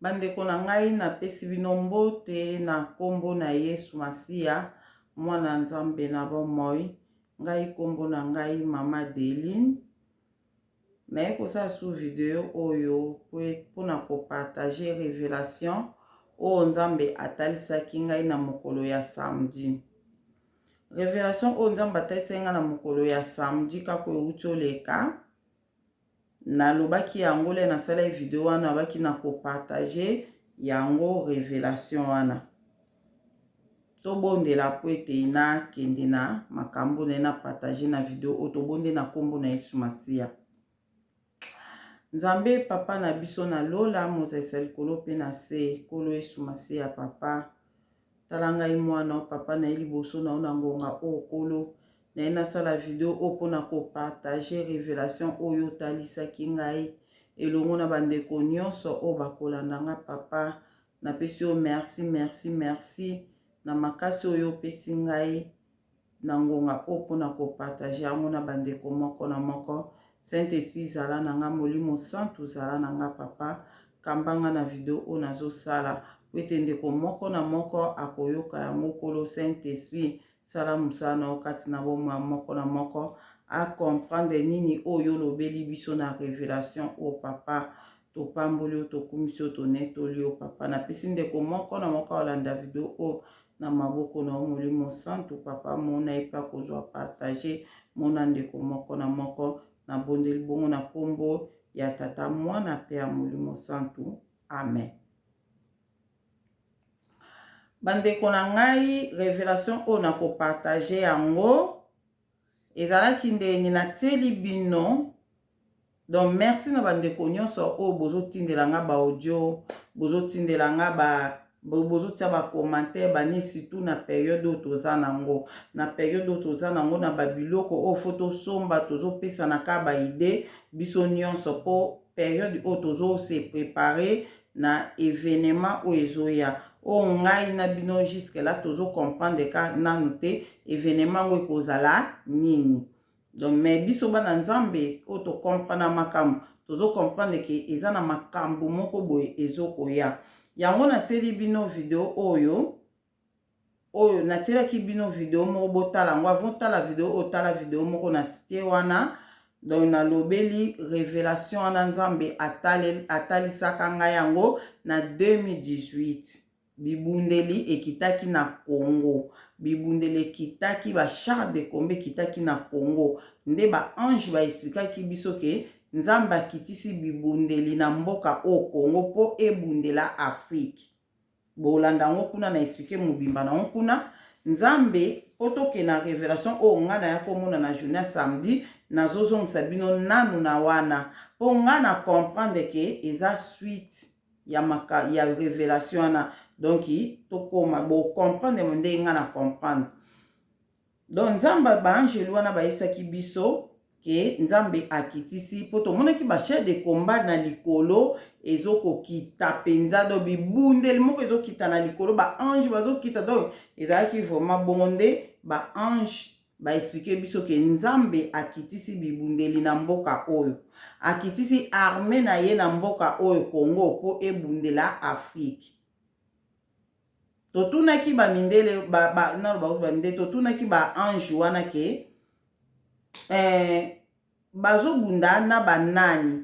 Bandeko na ngai na pesi bino mbote na kombo na Yesu Masia, mwana nzambe na bomoi. Ngai kombo na ngai Mama Deline. Na kosala su video oyo pona ko partager révélation o nzambe atalisaki ngai na mokolo ya samedi. Révélation o nzambe atalisaki ngai na mokolo ya samedi kako euti oleka. Nalobaki yango le nasala video wana baki na ko partager yango révélation wana. To bondela po ete na kende na makambo na partager na video o to bonde na kombo na Yesu Masia. Nzambe papa na biso na lola mozesa likolo pe na se kolo Yesu Masia papa. Talanga mwana papa na liboso na ona ngonga o kolo. Na sala video opona ko partager révélation oyo talisaki ngai elongo na bandeko nyonso o bakolanda nga papa. Na pesi o merci na makasi oyo pesi ngai na ngonga opona ko partager yango na bandeko moko na moko. Saint-Esprit zala na nga molimo santu zala na nga papa. Kambanga na video o nazo sala wete ndeko moko na moko akoyoka yango kolo Saint-Esprit sala musana okati na bomwa moko na moko a comprendre nini oyo lobeli biso na révélation o papa to pamboli to kumiso to netoli o papa na pesi ndeko moko na moko olanda video o na maboko na molimo santu papa mona epa kozwa partager mona ndeko moko na moko na bondeli bongo na kombo ya tata mwana pe ya molimo santu amen. Bandeko na ngai révélation o na ko partager yango ezalaki ndenge na teli bino. Donc merci na bandeko nyonso o bozo tindela nga ba audio, bozo tindela nga bozo tia ba commentaire bani surtout na période o toza nango. Na période o toza nango na babiloko o photo somba tozo pesa na ka ba idée biso nyonso po période o tozo se préparer na événement o ezoya. O ngai na bino jusque là tozo comprendre ka nanu te événement o ekozala nini. Donc mais biso bana nzambe o to comprendre makambo tozo comprendre ke eza na makambo moko boye ezokoya. Yango na teli bino video oyo na teli bino video moko botala ngo avant tala video o tala video moko na tie wana. Donc na lobeli révélation ana nzambe atalisaka ngai yango na 2018. Bibundeli ekitaki na Congo. Bibundeli ekitaki ba char de combat ekitaki na Congo. Nde ba ange ba expliquaki biso ke nzambe akitisi bibundeli na mboka o Congo po ebundela Afrique. Bolanda ngo kuna na expliquer mobimba na kuna nzambe otoke na révélation o ngana ya komona na journée samedi na zozongisa bino nanu na wana po ngana comprendre ke eza suite ya révélation na. Donc to koma bo comprendre monde ngana comprendre. Donc nzamba ba angelu wana ba isaki biso ke nzambe akitisi poto monaki ba chef de combat na likolo ezoko kita penza do bibundeli moko ezokita na likolo ba ange bazokita donc ezalaki vraiment bonde ba ange ba expliquer biso ke nzambe akitisi bibundeli na mboka oyo. Akitisi armée na ye na mboka oyo Congo po ebundela Afrique. Totunaki ba mindele ba mindele totunaki ba ange wana ke bazo bunda na banani.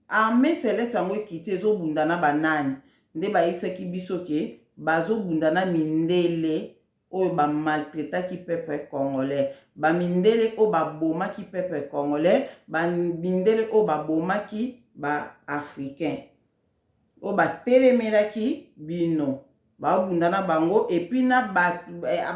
Armée céleste yango ekiti ezobunda na banani. Nde ba yebisaki biso ke bazo bunda na mindele oyo ba maltraitaki peuple congolais. Ba mindele o ba bomaki peuple congolais, ba mindele o ba bomaki ba africain. O ba telemelaki bino. Ba bunda na bango et puis na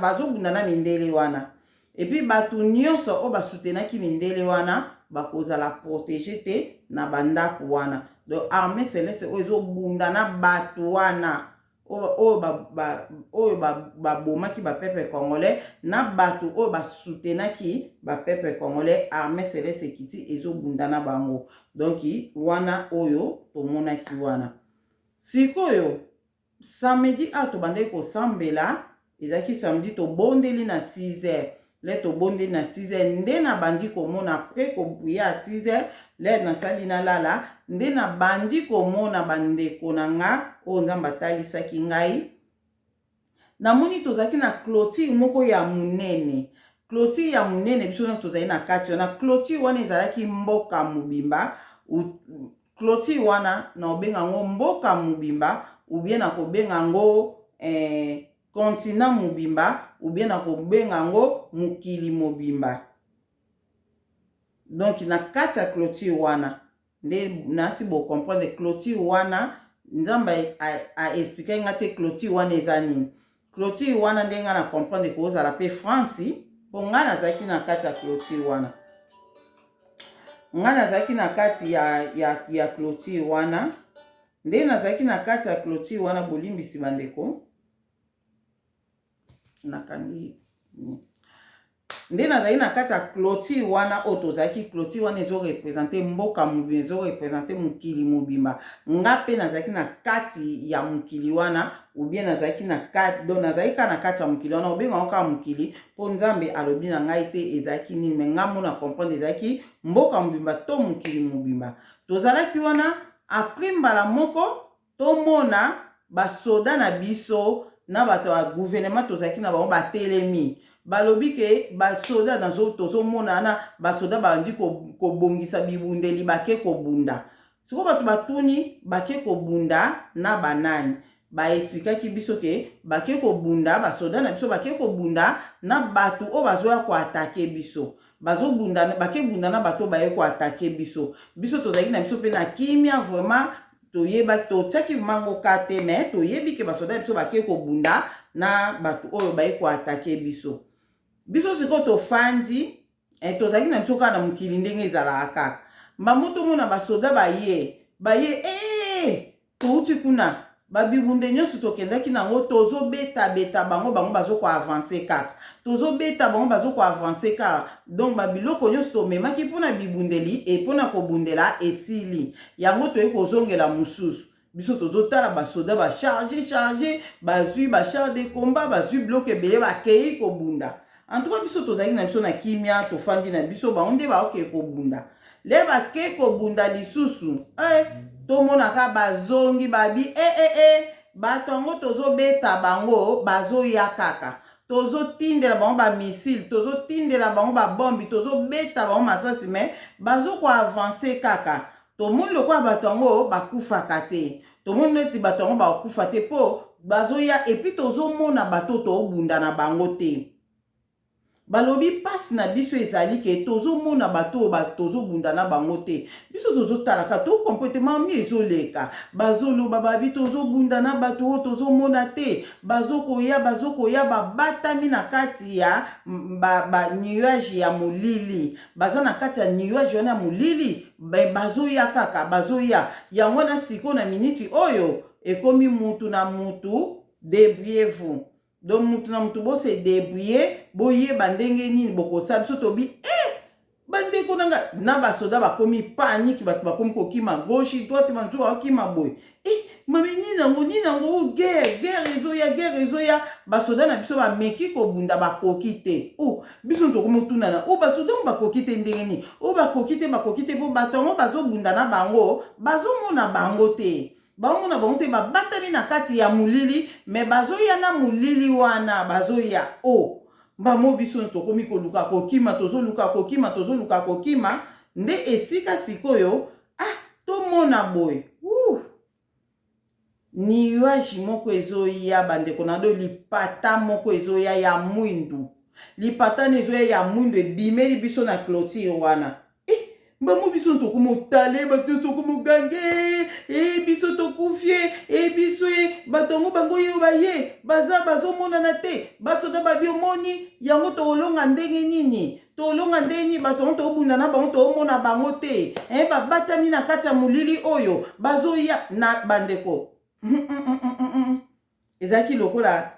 bazo bunda na mindele wana. Et puis batu nyonso o ba soutenaki mindele wana bakozala protéger te na bandako wana. Donc armée céleste o ezo bunda na batu wana o ba bomaki ba peuple congolais na batu o ba soutenaki ba peuple congolais. Armée céleste kiti ezo bunda na bango. Donc wana oyo to monaki wana. Sikoyo samedi to bande ko sambela ezaki samedi to bondeli na 6h. Le to bondeli na 6h nde na bandi ko mona après ko buya 6h le na sali na lala nde na bandi komona bandeko na nga oyo nzambe atalisaki ngai. Namoni tozalaki na clôture moko ya munene. Clôture ya munene biso na tozali na kati wana. Clôture wana ezalaki mboka mobimba. Clôture wana na obenga ngo mboka mobimba ou bien na kobenga ngo continent mobimba ou bien na kobenga ngo mukili mobimba. Donc na kati ya clôture wana nde nasi bo comprendre clôture wana nzambe a expliquer nga te clôture wana eza nini. Clôture wana nde nga na comprendre ko ozala pe France po nga nazalaki na kati ya clôture wana. Nga nazalaki na kati ya clôture wana nde nazalaki na kati ya clôture wana bolimbisi bandeko nakangi nde nazali na kati ya clôture wana oyo tozalaki clôture wana ezorepresente mboka mobimba ezorepresente mokili mobimba. Nga mpe nazalaki na kati ya mokili wana ou bien nazalaki na kati donc nazalaki kaka na kati ya mokili wana obenga ngo kaka mokili mpo nzambe alobi na ngai te ezalaki nini me nga mona comprendre ezalaki mboka mobimba to mokili mobimba. Tozalaki wana apres mbala moko tomona basoda na biso na bato ya gouvernement tozalaki na bango batelemi balobi ke basoda nazo tozomona na basoda bandi kobongisa bibundeli bake kobunda. Siko bato batuni bake kobunda na banani baexplikaki biso ke bake kobunda basoda na biso bake kobunda na bato oyo bazoya koatake biso bazobunda bake bunda na bato baye koatake biso. Biso tozalaki na biso pe na kimia vraiment toyeba totiaki mango kate me toyebi ke basoda biso bake kobunda na bato oyo baye koatake biso. Biso siko tofandi tozalaki na biso kaka na mokili ndenge ezalaka kaka. Mamoto mona basoda baye touti kuna babibunde nyonso tokendaki nango tozobeta bango bazoko avancer kaka. Tozobeta bango bazoko avancer kaka. Donc babiloko nyonso tomemaki mpona bibundeli e mpona kobundela esili. Yango toye kozongela mosusu. Biso tozotala basoda charge bazwi char de combat bazwi bloc ebele bakei kobunda. En tout cas biso tozalaki na biso na kimia tofandi na biso bango nde baoke kobunda. Le bake kobunda lisusu tomonaka bazongi babi bato yango tozobeta bango bazoya kaka. Tozotindela bango bamisile tozotindela bango babombi tozobeta bango masasi me bazoko avancer kaka. Tomoni lokola bato yango bakufaka te. Tomoni neti bato yango bakufa te po bazoya epi tozomona bato tobunda na bango te. Balobi pasi na biso ezali ke tozomona bato tozobunda na bango te. Biso tozotalaka to comportement mi ezoleka. Bazoloba babi tozobunda na bato tozomona te. Bazokoya babatami na kati ya nuage ya molili. Baza na kati ya nuage wana molili bazoya kaka bazoya. Yango na siko na miniti oyo ekomi mutu na mutu débrouillez-vous. Donc mutu na mutu bo se débrouiller boye bandenge nini bokosa biso tobi bandeko na basoda bakomi panique bato bakomi kokima gauche droite bantu bakokima boye mami nini nango guerre ezoya basoda na biso bameki kobunda bakoki te biso tokomi otunana basoda ngo bakoki te ndenge nini bakoki te po bato yango bazobunda na bango bazomona bango te. Bamona bango te babatami na kati ya mulili me bazoya na mulili wana bazoya bamo biso tokomi koluka kokima tozoluka kokima nde esika sikoyo tomona boye nuage moko ezoya bandeko na do lipata moko ezoya ya mwindu lipata ezoya ya mwindu ebimeli biso na clôture wana bamo biso tokomotale bato tokomogange biso tokufie biso batongo bango yo baye bazomonana te basoda babiomoni yango tolonga ndenge nini batongo tobunda na bango tomona bango te babatami na kati ya molili oyo bazoya na bandeko ezalaki lokola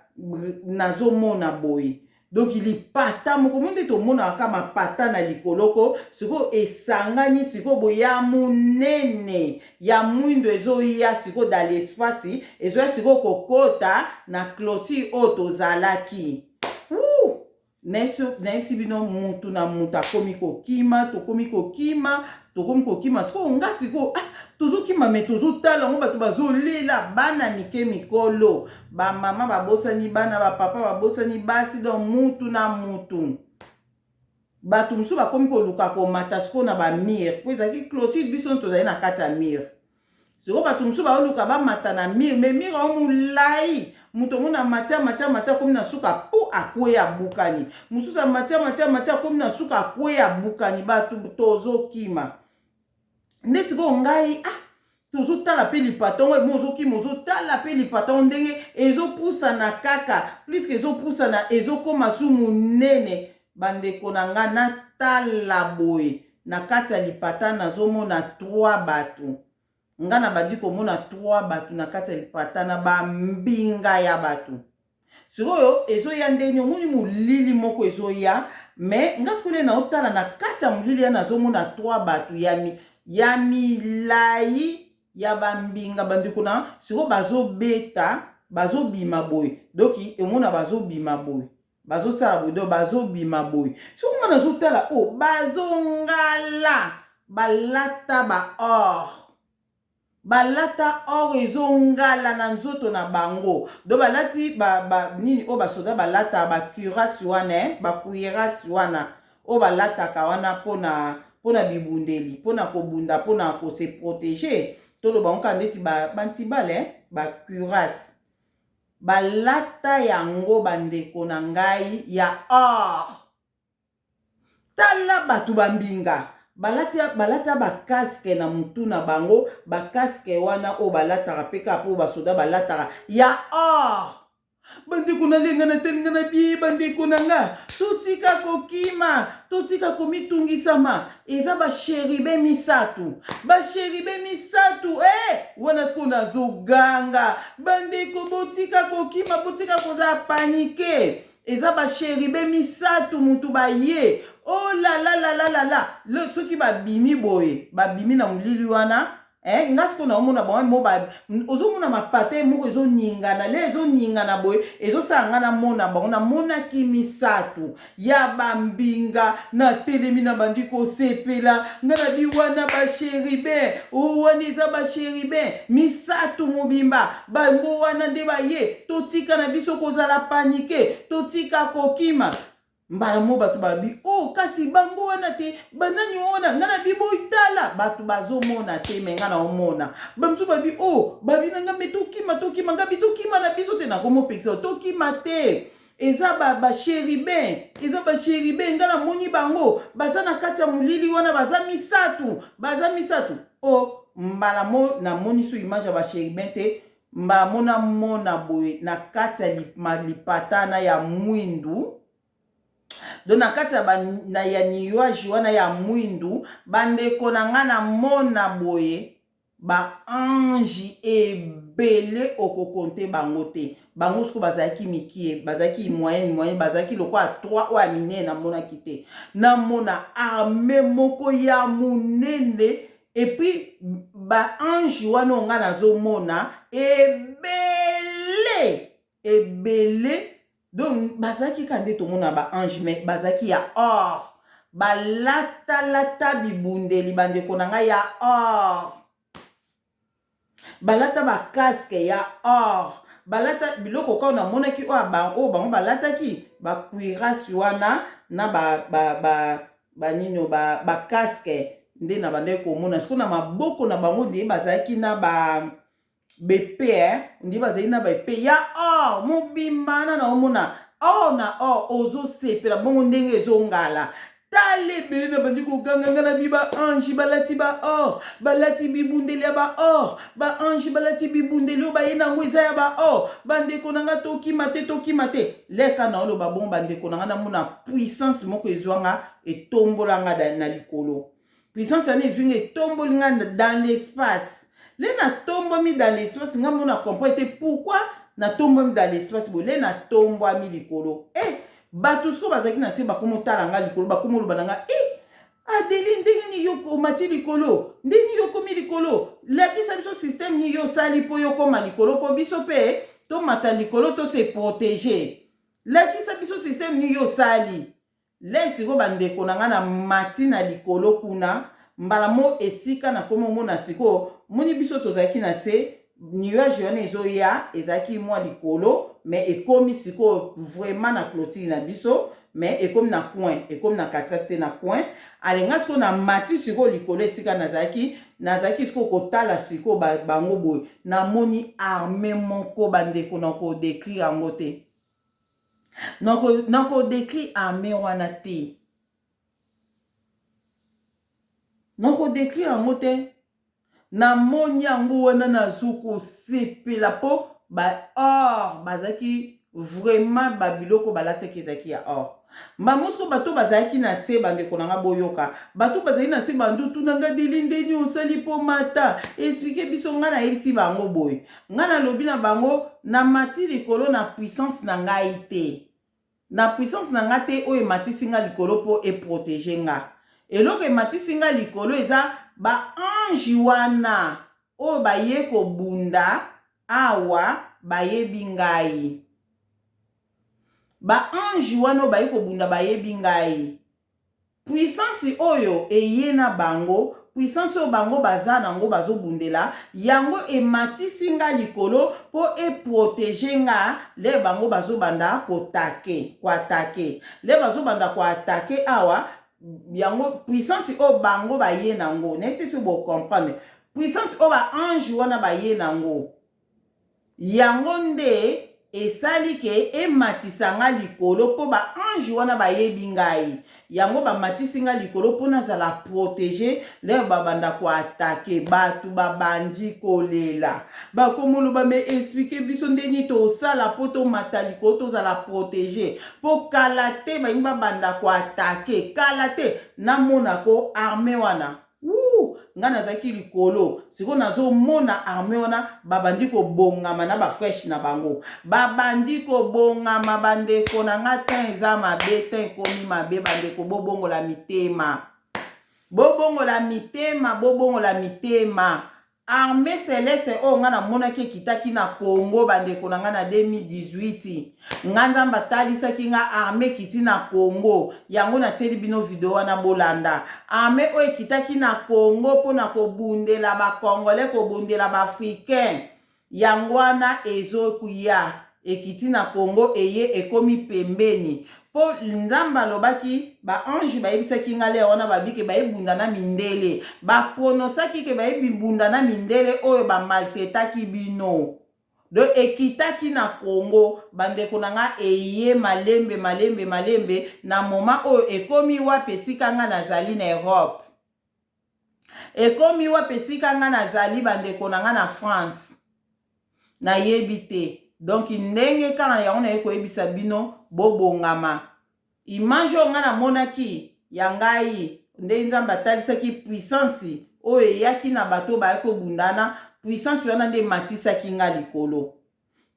nazomona boye. Donc il pata moko monde to mona kama pata na likoloko siko esangani siko boya munene ya mwindo ezoya siko dans l'espace ezoya siko kokota na clôture oto zalaki nesi bino mutu na muta komi kokima tokomi kokima siko nga siko tozokima me tozotala ngo bato bazolela bana mike mikolo bamama babosani bana bapapa babosani basi don mutu na mutu bato mosusu bakomi koluka komata siko na bamire po ezalaki clôture biso tozali na kati ya mire siko bato mosusu baoluka bamata na mire me mire o molai muto mona matia komi na suka po akweya bukani mosusu matia komi na suka akweya bukani bato tozokima nde sikoyo ngai tozotala mpe lipatongo emo ozokima ozotala mpe lipatongo ndenge ezopusana kaka puiske ezopusana ezokoma su monene bandeko na nga natala boye na kati ya lipata nazomona 3 bato nga na bandi komona 3 bato na kati ya lipata na bambinga ya bato sikoyo ezoya ndenge omoni molili moko ezoya me nga sikole na otala na kati ya molili ya nazomona 3 bato ya milai ya bambinga bandeko na sikoyo bazobeta bazobima boye doki emona bazobima boye bazosala boye do bazobima boye sikoyo nga nazotala bazongala balata balata or ezongala na nzoto na bango do balati nini o basoda balata bakurasi wana bakuirasi wana o balataka wana pona bibundeli pona kobunda pona kose protéger toloba onka ndeti bantibale bakurasi balata yango bandeko na ngai ya or tala bato bambinga balata bakaske na mutu na bango bakaske wana o balataka peka po basoda balataka ya or bandeko na lenga na telinga na bie bandeko na nga totika kokima totika komitungisama eza basheribe misatu wana siko nazoganga bandeko botika kokima botika koza panike eza basheribe misatu mutu baye oh la le soki babimi boye babimi na molili wana nga siko na omona bango ozomona mapate moko ezoningana le ezoningana boye ezosala na mona bango namonaki misatu ya bambinga na telemi na bandi kosepela nga na biwana basheribe wana eza basheribe misatu mobimba bango wana nde baye totika na biso kozala panike totika kokima mbala mo bato babi kasi bango wana te banani wana ngana bibo itala bato bazomona te me ngana omona bamsu babi babi nanga metokima nga bitokima na biso te na komo pekisa tokima te eza basheribe ngana moni bango baza na kati ya molili wana baza misatu mbala mo na moni su image ya basheribe te mbala mo na mona boye na kati ya lipatana ya mwindu do na kati ya niwaji wana ya mwindu bandeko na nga na mona boye baange ebele okokonte bango te bango siko bazalaki mikie bazalaki moyenne bazalaki lokola 3 oyo ya minene namonaki te namona arme moko ya monene epuis baange wana onga nazomona ebele donc bazaki kande tomona baange me bazaki ya or balata bibundeli bandeko na ngai ya or balata bakaske ya or balata biloko kao namonaki oyo bango balataki bakuirasi wana na banino bakaske nde na bandeko komona siko na maboko na bango nde bazalaki na bepe ndi bazali na bepe ya or mobimbana na omona na ozosepela bongo ndenge ezongala tale ebele na bandi koganganga na biba ange balati ba or balati bibundeli ya ba or baange balati bibundeli oyo baye nango eza ya ba or bandeko na nga tokima te leka na oloba bongo bandeko na nga namona puissance moko ezwanga etombolanga na likolo puissance yana ezwinga etombolinga dans l'espace le na tombomi dans l'espace nga mona comprendre te pourquoi na tombomi dans l'espace bo le na tombwami likolo bato siko bazaki na se bakomotala nga likolo bakomoloba na nga Adeli ndenge ni yo komati likolo ndenge yo komi likolo lakisa biso système ni yo sali po yo koma likolo po biso pe to mata likolo to se protéger lakisa biso système ni yo sali le siko bandeko na nga na mati na likolo kuna mbala mo esika na komo mona siko moni biso tozalaki na se nuage wana ezoya ezalaki mwa likolo mais ekomi siko vraiment na clôture na biso mais ekomi na coin ekomi na katikati na coin alenga siko na mati siko likolo esika nazalaki siko kotala siko bango boye namoni armée moko bandeko na kodécrire yango te nakodécrire armée wana te nakodécrire yango te namoni yango wana nazokosepela mpo baor bazalaki vraiment babiloko balataki ezalaki ya or mbamosko bato bazalaki na se bandeko na nga boyoka bato bazalaki na se bandutu na nga deli ndeni osali mpo mata explike biso nga na yebisi bango boye nga nalobi na bango na mati likolo na puissance na ngai te na puissance na nga te oyo ematisi nga likolo mpo eprotege nga eloko ematisi nga likolo eza baange wana oyo baye kobunda awa bayebi ngai baange wana oyo baye kobunda bayebi ngai puissance oyo eye na bango puissance oyo bango baza nango bazobundela yango ematisi nga likolo mpo eprotege nga le bango bazobanda koatake le bazobanda koatake awa yango puissance oyo bango baye nango nayebite so bocomprendre puissance oyo baange wana baye nango yango nde esali ke ematisa nga likolo mpo baange wana bayebi ngai yango bamatisi nga likolo mpo nazala protege leo babanda koatake bato babandi kolela bakomoloba me explike biso ndeni tosala mpo tomata likolo tozala protege mpo kala te balingi babanda koatake kala te namonako arme wana nga nazalaki likolo siko nazomona arme wana babandi kobongama na bafresh na bango babandi kobongama bandeko na nga tan eza mabe tan ekomi mabe bandeko bobongola mitema bobongola mitema arme selese oyo nga namonaki ekitaki na Congo bandeko na nga na 2018 nga nzambe atalisaki nga arme ekiti na Congo yango natieli bino video wana bolanda arme oyo ekitaki na Congo mpona kobundela bakongole kobundela baafricain yango wana ezokuya ekiti na Congo eye ekomi pembeni po nzambe alobaki baange bayebisaki nga leo wana babike bayebunda na mindele bapronosaki ke bayebunda na mindele oyo bamaltetaki bino do ekitaki na Congo bandeko na nga eye malembe na moma oyo ekomi wapi esika nga nazali na Europe ekomi wapi esika nga nazali bandeko na nga na France nayebi te donc ndenge kaka yango naye koyebisa bino bobongama image oyo nga namonaki ya ngai nde nzambe atalisaki puissance oyo eyaki na bato baye kobundana puissance wana nde ematisaki nga likolo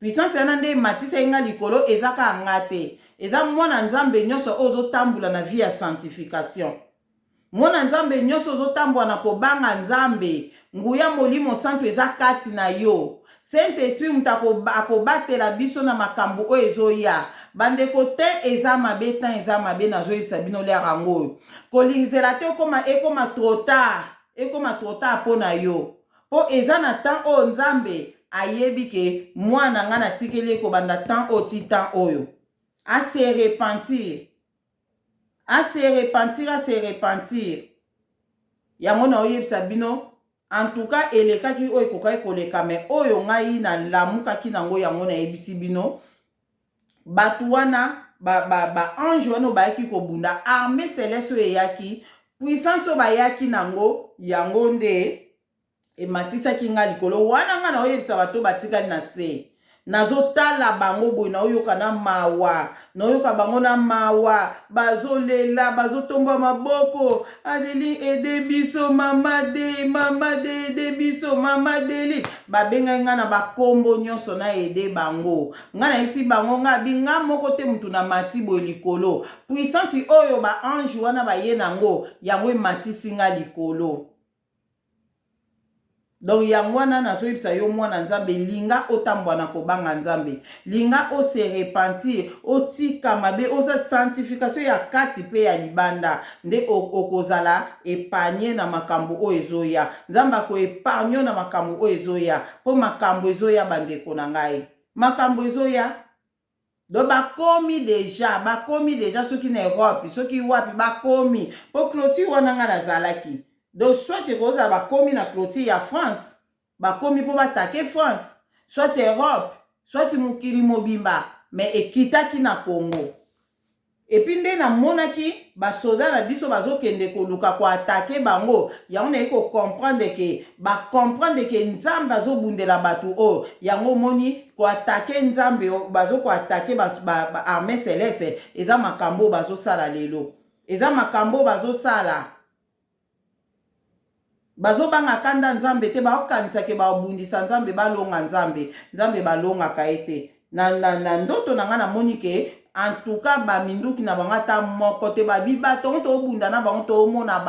puissance wana nde ematisaki nga likolo eza kaka nga te eza mwana nzambe nyonso oyo ozotambola na vie ya sanctification mwana nzambe nyonso ozotambola na kobanga nzambe nguya molimo santo eza kati na yo Saint-Esprit mutu akobatela biso na makambo oyo ezoya bandeko te eza mabe tan eza mabe nazoyebisa bino lere yango oyo kolingizela te ekoma trop tard mpo na yo mpo eza na temps oyo nzambe ayebi ke mwana nga natikeli ekobanda temps oyo ti temps oyo ase repentir yango naoyebisa bino en tout cas elekaki oyo ekokaki koleka me oyo ngai nalamukaki nango yango nayebisi bino bato wana baange wana bayaki kobunda arme celeste oyo eyaki puissance oyo bayaki nango yango nde ematisaki nga likolo wana nga naoyebisa bato batikali na se nazotala bango boye naoyoka na mawa naoyoka bango na mawa bazolela bazotomba maboko adeli ede biso mama de ede biso mama deli babengai nga na bakombo nyonso na ede bango nga nayebisi bango nga binga moko te mutu na mati boye likolo puissance oyo baange wana baye nango yango ematisi nga likolo donc yangwana nazoyebisa yo mwana nzambe linga otambwa na kobanga nzambe linga ose repentir otika mabe oza sanctification ya kati pe ya libanda nde okozala épargné na makambo oyo ezoya nzambe akoépargne na makambo oyo ezoya po makambo ezoya bandeko na ngai makambo ezoya do bakomi deja soki na Europe soki wapi bakomi po clôture wana nga nazalaki donc soit ekozala bakomi na clôture ya France bakomi po batake France soit Europe soit mokili mobimba mais ekitaki na Congo epi nde namonaki basoda na biso bazokende koluka koatake bango yango naye kocomprendre ke nzambe azobundela bato oyo yango moni koatake nzambe bazokoatake baarmée céleste eza makambo bazosala lelo eza makambo bazosala bazobanga kanda nzambe te baokanisake babundisa nzambe balonga nzambe balongaka ete na ndoto na nga namoni ke en tout cas baminduki na bango ata moko te babiba tongo tobunda na bango tomona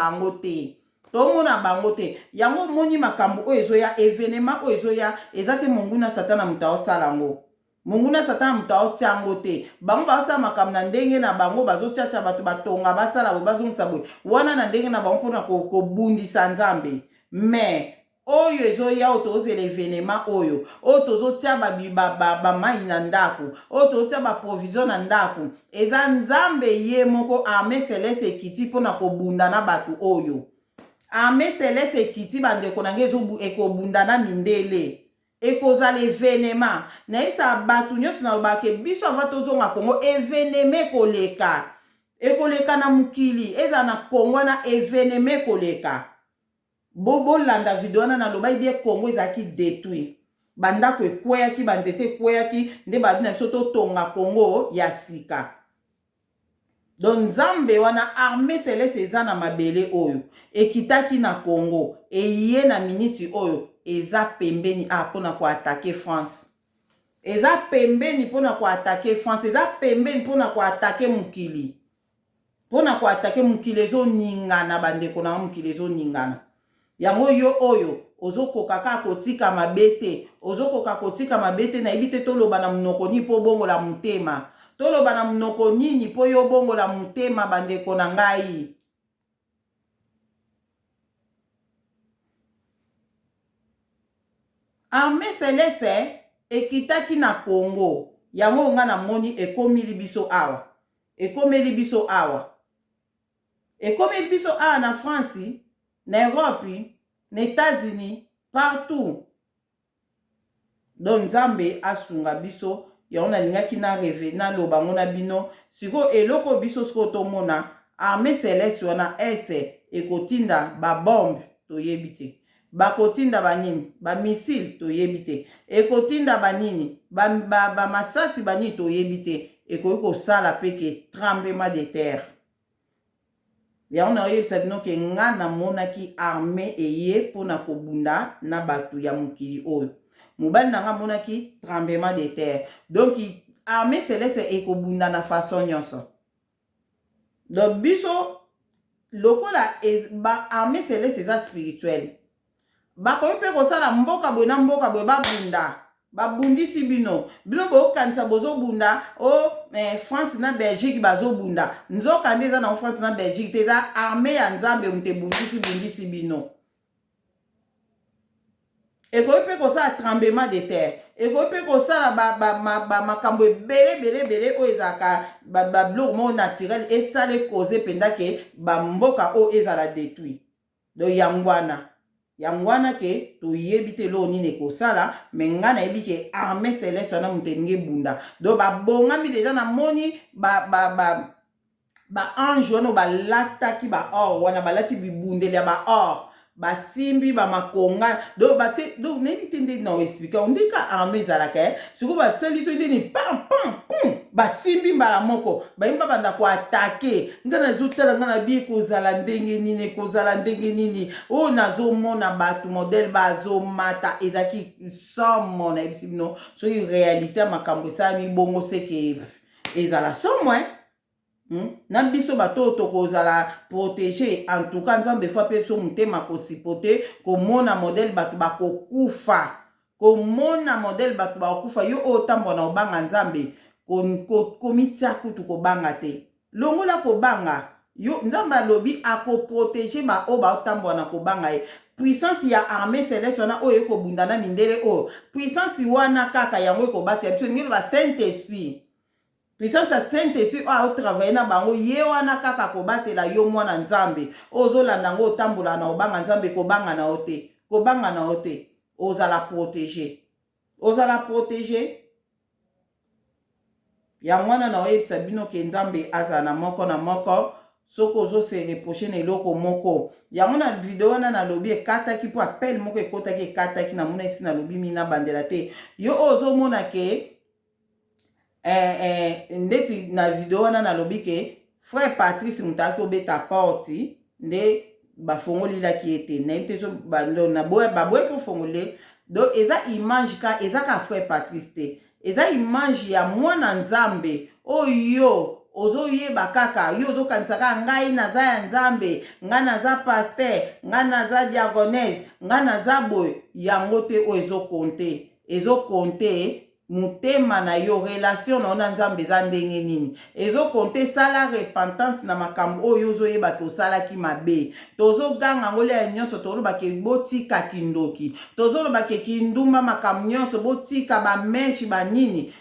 bango te yango moni makambo oyo ezoya événement oyo ezoya eza te monguna satana moto aosala yango monguna satana moto aotia yango te bango baosala makambo na ndenge na bango bazotiatia bato batonga basala boye bazongisa boye wana na ndenge na bango mpona kobundisa nzambe mais oyo ezoya oyo tozela événement oyo tozotia bamai na ndako oyo tozotia baprovision na ndako eza nzambe ye moko armée céleste ekiti mpona kobunda na bato oyo armée céleste ekiti bandeko na ngai ekobunda na mindele ekozala événement nayebisa bato nyonso nalobaka biso ava tozonga Kongo événement ekoleka na mokili ezala na Kongo wana événement ekoleka bolanda video wana nalobai bie Kongo ezalaki détruit bandako ekweyaki banzete ekweyaki nde babi na biso totonga Kongo ya sika donc nzambe wana armée céleste eza na mabele oyo ekitaki na Kongo eye na miniti oyo eza pembeni mpona koatake France eza pembeni mpona koatake France eza pembeni mpona koatake mokili ezoningana bandeko na mokili ezoningana yango yo oyo ozokoka kaka kotika mabe te ozokoka kotika mabe te nayebi te toloba na monoko nini mpo bongola motema toloba na monoko nini mpo yo bongola motema bandeko na ngai armée céleste ekitaki na Congo yango nga namoni ekomeli biso awa ekomeli biso awa na France na Europe na États-Unis partout donc nzambe asunga biso yango nalingaki na reve naloba ngo na bino siko eloko biso siko tomona armée céleste wana ese ekotinda babombe toyebi te bakotinda banini bamisile toyebi te ekotinda banini bamasasi banini toyebi te ekoki kosala peke tremblement de terre yango naoyebisa bino ke nga namonaki armée eye mpona kobunda na bato ya mokili oyo mobali na nga monaki tremblement de terre donc armée céleste ekobunda na façon nyonso donc biso lokola armée céleste eza spirituelle bakoki mpe kosala mboka boye na mboka boye babundisi bino bokanisa bozobunda France na Belgique bazobunda nzoka nde eza na France na Belgique te eza armée ya nzambe moto ebundisi bino ekoki mpe kosala tremblement de terre ekoki mpe kosala makambo ebele oyo ezalaka babiloko moko naturel esala ekoze mpenza ke bamboka oyo ezala détruit donc yango wana ke toyebi te lo nini ekosala me nga nayebi ke armée céleste wana moto elingi ebunda donc babongami deja namoni baange wana balataki baor wana balati bibundeli ya baor basimbi bamakonga donc nayebi te nde na oexplike ondika armée ezalaka sikoyo basali so ndeni pam basimbi mbala moko bayimba banda koatake nga nazotala nga na bi ekozala ndenge nini oyo nazomona bato modele bazomata ezalaki somo nayebisi bino soki réalité ya makambo esalami bongo seke ezala somo na biso bato tokozala protéger en tout cas nzambe fois pe so mutema kosipote komona modèle bato bakokufa komona modèle bato bakokufa yo otambo na obanga nzambe komitia kutu kobanga te longola kobanga yo nzambe alobi akoprotéger ba o baotambo na kobanga ye puissance ya armée céleste wana oyo ekobundana mindele oyo puissance wana kaka yango ekobata biso ngelo ba Saint Esprit puissance ya Saint-Esprit oyo travailler na bango ye wana kaka kobatela yo mwana nzambe ozolanda ngo otambola na obanga nzambe kobanga na ote ozala protéger ya mwana na oyebisa bino ke nzambe azala na moko na moko soko ozose reproche na eloko moko yango na video wana nalobi ekataki mpo appel moko ekotaki ekataki na mona esi nalobi mina bandela te yo ozomona ke ndeti na video wana nalobi ke frère Patrice mutaki obeta porti nde bafongolilaki ete nayebi te so baboye kofongole donc eza image ka eza ka frère Patrice te eza image ya mwana nzambe oyo ozoyeba kaka yo ozokanisaka ngai naza ya nzambe ngai naza pasteur ngai naza diagonese ngai naza boye yango te oyo ezokonte mutema na yo relation na ona nzambe eza ndenge nini ezokonte sala repentance na makambo oyo ozoyeba ke osalaki mabe tozoganga ngolo ya nyonso tolobake botika kindoki tozolobake kindumba makambo nyonso botika bameshi banini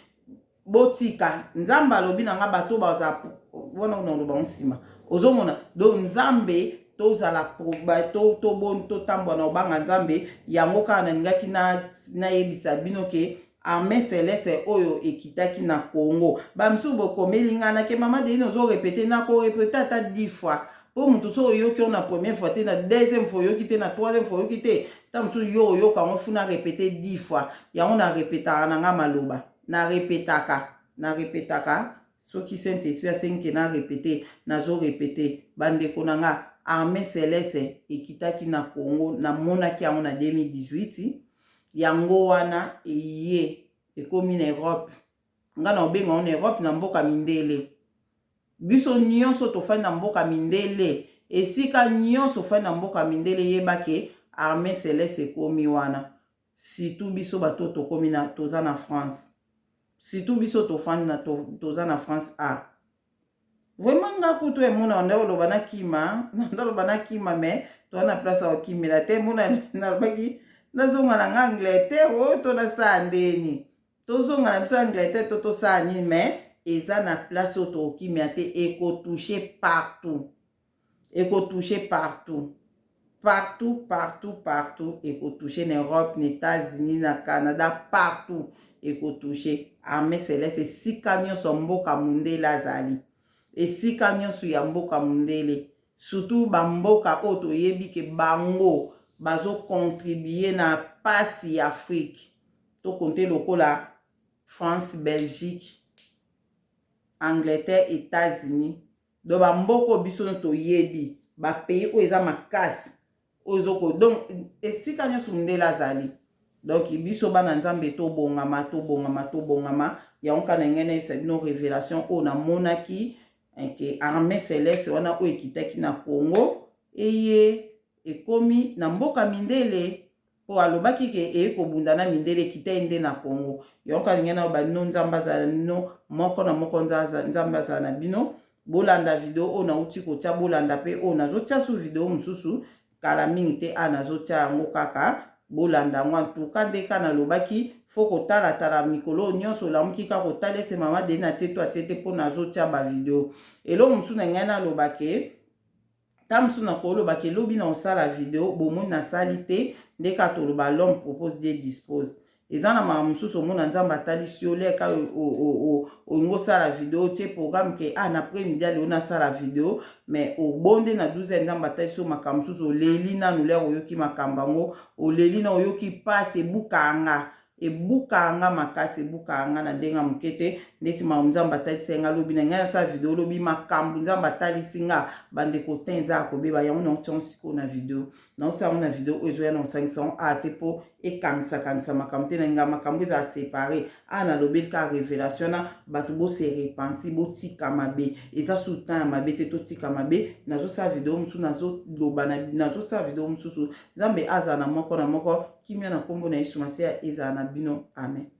botika nzambe alobi na nga bato baza wana unaloba nsima ozomona donc nzambe tozala totambwa na obanga nzambe yango kaka nalingaki nayebisa bino ke armée céleste oyo ekitaki na Congo bamisusu bokomeli nga na ke mama de ino ozorepete nakorepete ata 10 fois po mutu so oyoki na première fois te na deuxième fois oyoki te na troisième fois oyoki te ta mususu yo oyoka ngo funa repete 10 fois yango na repetaka na nga maloba na repetaka soki Saint-Esprit asengi na repete nazo repete bandeko na nga armée céleste ekitaki na Congo na monaki yango na 2018 yango wana eye ekomi na Europe nga na obenga na Europe na mboka mindele biso nyonso tofandi na mboka mindele esika nyonso fandi na mboka mindele yebake armée céleste ekomi wana surtout biso bato tokomi na toza na France surtout biso tofandi na toza na France vraiment nga kutu emona nde oloba na kima mais toza na place ya okimela te mona nalobaki nazonga na nga Angleterre oyo tonasala ndeni tozonga na biso Angleterre tosala nini mais eza na place oyo tokimela te ekotouche partout ekotouche na Europe na États-Unis na Canada partout ekotouche armée céleste esika nyonso mboka mundele azali esika nyonso ya mboka mundele surtout bamboka oyo toyebi ke bango bazo contribuer na pasi ya Afrique to konte lokola France, Belgique, Angleterre, États-Unis do bamboko biso to yebi ba pays oyo eza makasi oyo zoko donc esika nyonso mundele azali donc biso bana nzambe to bongama yango kana ngene ebisa bino révélation oyo namonaki ke armée céleste wana oyo ekitaki na Congo eye ekomi na mboka mindele po alobaki ke ekobundana mindele ekita nde na Congo yango kana ngene na bano nzambe azala no moko na moko nzambe azala na bino bolanda video oyo nauti kotia bolanda pe oyo nazotia su video mosusu kala mingi te nazotia yango kaka bolanda ngo antuka nde kana lobaki fo kotala mikolo nyonso olamuki kaka kotalese mama de na tie to atie te mpo nazotia bavideo eloko mosusu na ngai nalobake ta mosusu na kolobake elobi na osala video bomoi nasali te nde kaka toloba l'homme propose Dieu dispose eza na mama mosusu omona nzambe atalisi yo leka olingi osala video otie programme ke na après-midi aleo nasala video mais obonde na 12 nzambe atalisi yo makambo mosusu oleli nanu lere oyoki makambo yango oleli na oyoki pasi ebukanga ebuka anga makasi ebuka anga na ndenga mokete ndeti nzambe atalisi nga lobi na ngai sa video lobi makambo nzambe atalisi nga bandeko te eza akobeba yango na otia sikoyo na video na osala na video oyo ezoya na osangisa te mpo ekangisa makambo te na nga makambo ezala separe nalobeli ka révélation na bato bose repenti botika mabe eza sultan ya mabe te totika mabe nazosala video mosusu nazosala video mosusu nzambe azala na moko kimia na kombo na Yesu Masiya ezala na bino amen.